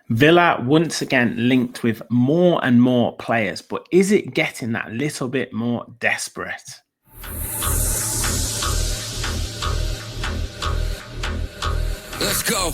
Villa once again linked with more and more players, but is it getting that little bit more desperate? Let's go.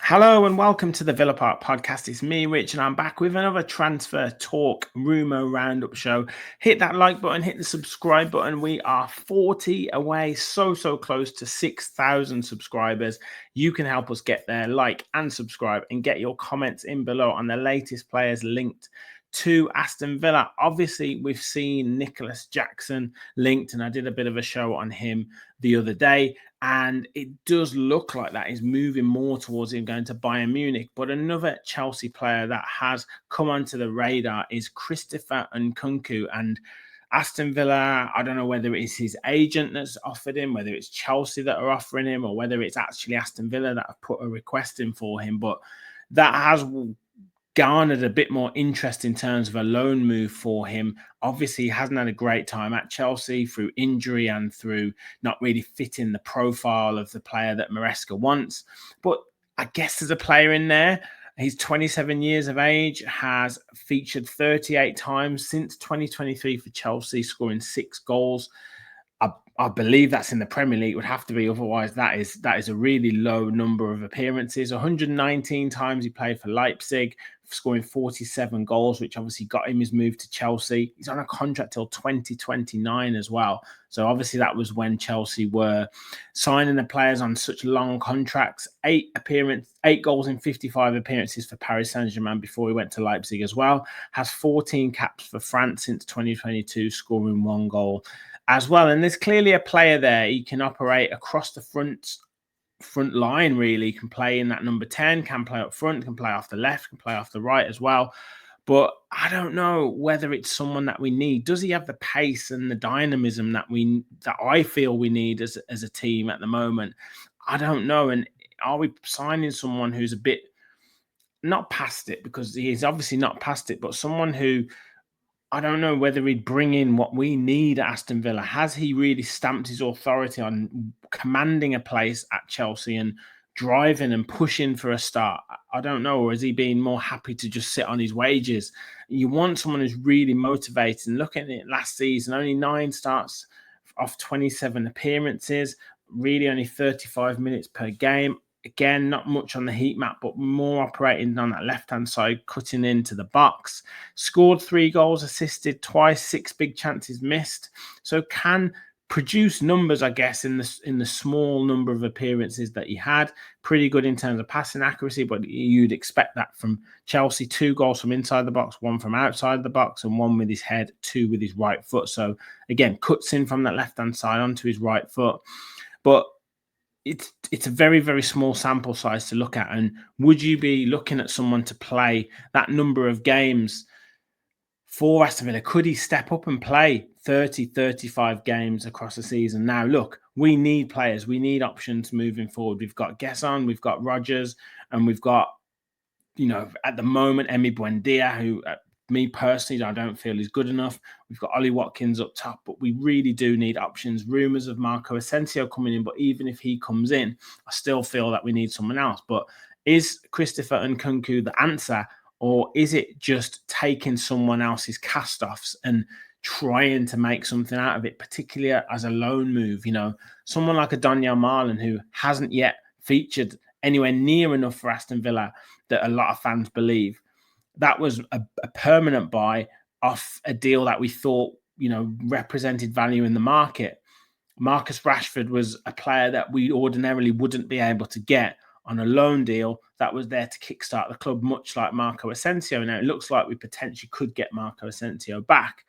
Hello and welcome to the Villa Park podcast. It's me, Rich, and I'm back with another transfer talk rumour roundup show. Hit that like button, hit the subscribe button. We are 40 away, so close to 6,000 subscribers. You can help us get there, like and subscribe, and get your comments in below on the latest players linked to Aston Villa. Obviously, we've seen Nicholas Jackson linked, and I did a bit of a show on him the other day. And it does look like that is moving more towards him going to Bayern Munich. But another Chelsea player that has come onto the radar is Christopher Nkunku. And Aston Villa, I don't know whether it's his agent that's offered him, whether it's Chelsea that are offering him, or whether it's actually Aston Villa that have put a request in for him. But that has garnered a bit more interest in terms of a loan move for him. Obviously, he hasn't had a great time at Chelsea through injury and through not really fitting the profile of the player that Maresca wants. But I guess there's a player in there. He's 27 years of age, has featured 38 times since 2023 for Chelsea, scoring 6 goals. I believe that's in the Premier League. It would have to be, otherwise that is a really low number of appearances. 119 times he played for Leipzig, scoring 47 goals, which obviously got him his move to Chelsea. He's on a contract till 2029 as well. So obviously that was when Chelsea were signing the players on such long contracts. 8 goals in 55 appearances for Paris Saint-Germain before he went to Leipzig as well. Has 14 caps for France since 2022, scoring 1 goal as well. And there's clearly a player there. He can operate across the front line, really. He can play in that number 10, can play up front, can play off the left, can play off the right as well. But I don't know whether it's someone that we need. Does he have the pace and the dynamism that I feel we need as a team at the moment? I don't know. And are we signing someone who's a bit not past it, because he's obviously not past it, but someone who, I don't know whether he'd bring in what we need at Aston Villa. Has he really stamped his authority on commanding a place at Chelsea and driving and pushing for a start? I don't know. Or is he being more happy to just sit on his wages? You want someone who's really motivated. And looking at it last season, only 9 starts off 27 appearances, really only 35 minutes per game. Again, not much on the heat map, but more operating on that left-hand side, cutting into the box. Scored 3 goals, assisted twice, 6 big chances missed. So can produce numbers, I guess, in the small number of appearances that he had. Pretty good in terms of passing accuracy, but you'd expect that from Chelsea. 2 goals from inside the box, 1 from outside the box, and 1 with his head, 2 with his right foot. So again, cuts in from that left-hand side onto his right foot. But it's a very small sample size to look at. And would you be looking at someone to play that number of games for Aston Villa? Could he step up and play 30, 35 games across the season? Now, look, we need players. We need options moving forward. We've got Gesson, we've got Rodgers, and we've got, at the moment, Emi Buendia, who me personally, I don't feel is good enough. We've got Ollie Watkins up top, but we really do need options. Rumours of Marco Asensio coming in, but even if he comes in, I still feel that we need someone else. But is Christopher Nkunku the answer, or is it just taking someone else's cast-offs and trying to make something out of it, particularly as a loan move? Someone like a Daniel Marlin, who hasn't yet featured anywhere near enough for Aston Villa that a lot of fans believe. That was a permanent buy off a deal that we thought, represented value in the market. Marcus Rashford was a player that we ordinarily wouldn't be able to get on a loan deal that was there to kickstart the club, much like Marco Asensio. Now, it looks like we potentially could get Marco Asensio back.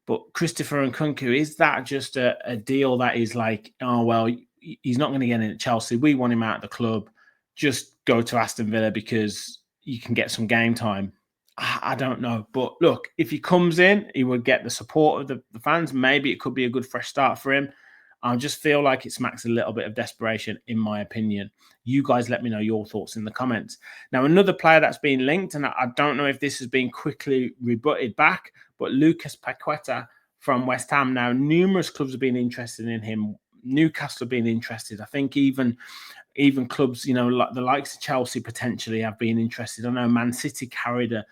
But Christopher Nkunku, is that just a deal that is like, oh, well, he's not going to get in at Chelsea. We want him out of the club. Just go to Aston Villa because you can get some game time. I don't know. But look, if he comes in, he would get the support of the fans. Maybe it could be a good fresh start for him. I just feel like it smacks a little bit of desperation, in my opinion. You guys let me know your thoughts in the comments. Now, another player that's been linked, and I don't know if this has been quickly rebutted back, but Lucas Paqueta from West Ham. Now, numerous clubs have been interested in him. Newcastle have been interested. I think even clubs, like the likes of Chelsea potentially have been interested. I know Man City carried a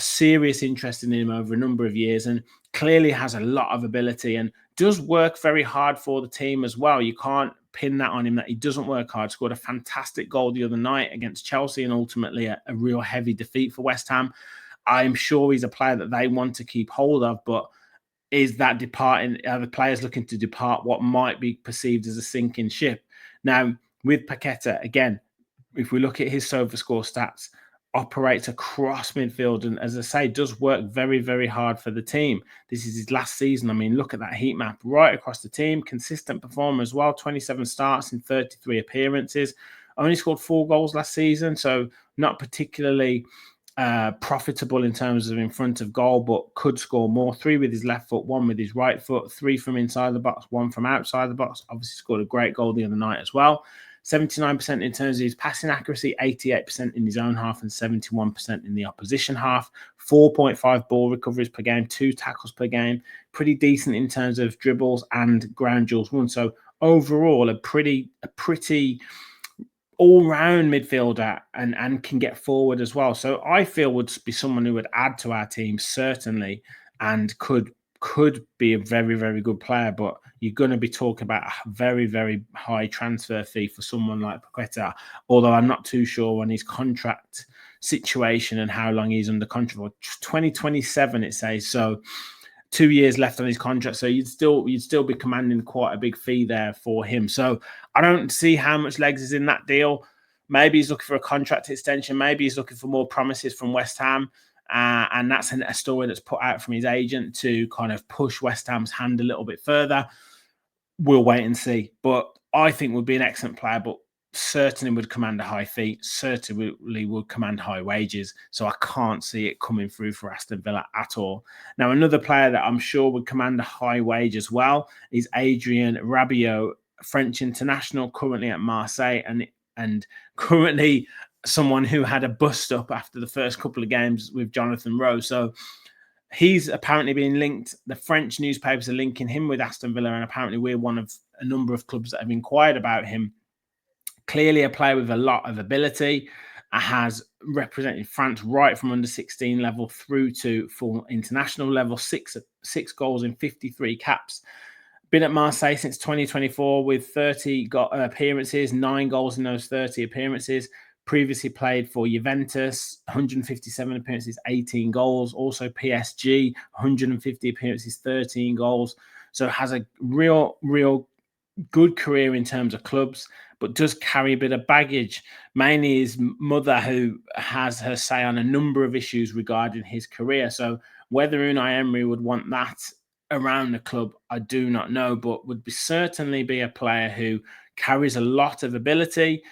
serious interest in him over a number of years and clearly has a lot of ability and does work very hard for the team as well. You can't pin that on him that he doesn't work hard. Scored a fantastic goal the other night against Chelsea and ultimately a real heavy defeat for West Ham. I'm sure he's a player that they want to keep hold of, but is that departing? Are the players looking to depart what might be perceived as a sinking ship? Now, with Paqueta, again, if we look at his SofaScore stats, operates across midfield and, as I say, does work very, very hard for the team. This is his last season. I mean, look at that heat map right across the team. Consistent performer as well. 27 starts in 33 appearances. Only scored 4 goals last season, so not particularly profitable in terms of in front of goal, but could score more. 3 with his left foot, 1 with his right foot, 3 from inside the box, 1 from outside the box. Obviously scored a great goal the other night as well. 79% in terms of his passing accuracy, 88% in his own half and 71% in the opposition half. 4.5 ball recoveries per game, 2 tackles per game. Pretty decent in terms of dribbles and ground duels won. So overall, a pretty all-round midfielder and can get forward as well. So I feel would be someone who would add to our team, certainly, and could be a very, very good player, but you're going to be talking about a very, very high transfer fee for someone like Paqueta, although I'm not too sure on his contract situation and how long he's under contract. 2027, it says, so 2 years left on his contract, so you'd still be commanding quite a big fee there for him. So I don't see how much legs is in that deal. Maybe he's looking for a contract extension. Maybe he's looking for more promises from West Ham. And that's a story that's put out from his agent to kind of push West Ham's hand a little bit further. We'll wait and see. But I think would be an excellent player, but certainly would command a high fee, certainly would command high wages. So I can't see it coming through for Aston Villa at all. Now, another player that I'm sure would command a high wage as well is Adrien Rabiot, French international, currently at Marseille and currently someone who had a bust up after the first couple of games with Jonathan Rowe. So he's apparently being linked. The French newspapers are linking him with Aston Villa, and apparently we're one of a number of clubs that have inquired about him. Clearly a player with a lot of ability, has represented France right from under 16 level through to full international level, six goals in 53 caps. Been at Marseille since 2024 with 30 appearances, 9 goals in those 30 appearances. Previously played for Juventus, 157 appearances, 18 goals. Also PSG, 150 appearances, 13 goals. So has a real good career in terms of clubs, but does carry a bit of baggage. Mainly his mother, who has her say on a number of issues regarding his career. So whether Unai Emery would want that around the club, I do not know, but would certainly be a player who carries a lot of ability.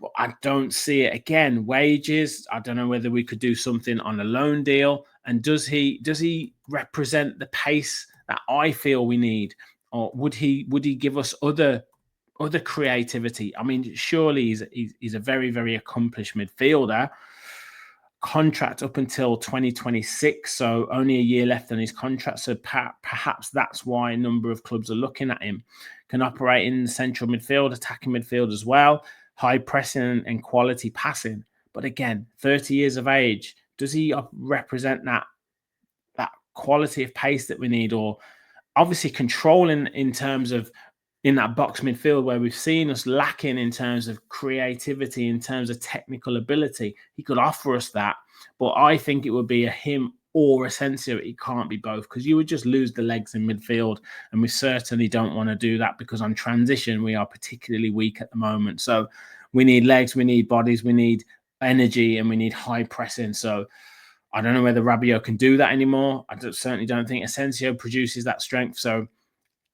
But I don't see it. Again, wages, I don't know whether we could do something on a loan deal. And does he represent the pace that I feel we need? Or would he give us other creativity? I mean, surely he's a very, very accomplished midfielder. Contract up until 2026, so only a year left on his contract. So perhaps that's why a number of clubs are looking at him. Can operate in central midfield, attacking midfield as well, high pressing and quality passing. But again, 30 years of age, does he represent that quality of pace that we need, or obviously controlling in terms of in that box midfield where we've seen us lacking in terms of creativity, in terms of technical ability? He could offer us that, but I think it would be a him or Asensio. It can't be both, because you would just lose the legs in midfield, and we certainly don't want to do that, because on transition we are particularly weak at the moment. So we need legs, we need bodies, we need energy, and we need high pressing. So I don't know whether Rabiot can do that anymore. I certainly don't think Asensio produces that strength. So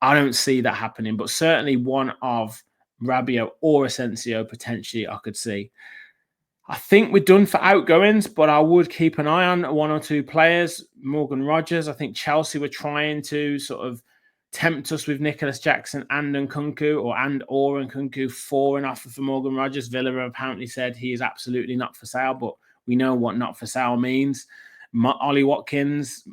I don't see that happening, but certainly one of Rabiot or Asensio potentially I could see. I think we're done for outgoings, but I would keep an eye on 1 or 2 players. Morgan Rogers, I think Chelsea were trying to sort of tempt us with Nicholas Jackson and Nkunku, or Nkunku for an offer for Morgan Rogers. Villa have apparently said he is absolutely not for sale, but we know what not for sale means. Ollie Watkins,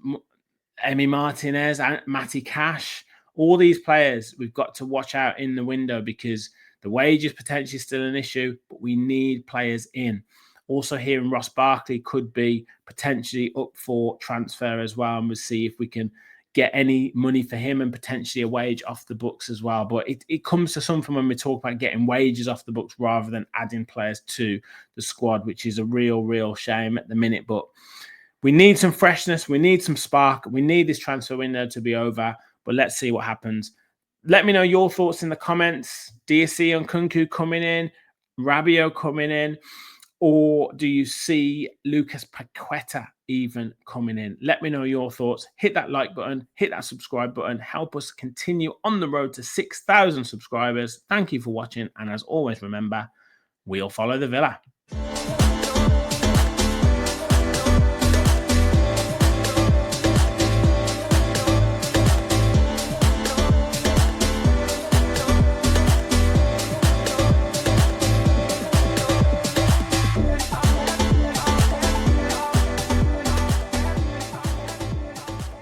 Emi Martinez, and Matty Cash, all these players we've got to watch out in the window because the wage is potentially still an issue, but we need players in. Also hearing Ross Barkley could be potentially up for transfer as well, and we'll see if we can get any money for him and potentially a wage off the books as well. But it comes to something when we talk about getting wages off the books rather than adding players to the squad, which is a real shame at the minute. But we need some freshness. We need some spark. We need this transfer window to be over. But let's see what happens. Let me know your thoughts in the comments. Do you see Nkunku coming in? Rabiot coming in? Or do you see Lucas Paqueta even coming in? Let me know your thoughts. Hit that like button. Hit that subscribe button. Help us continue on the road to 6,000 subscribers. Thank you for watching. And as always, remember, we'll follow the Villa.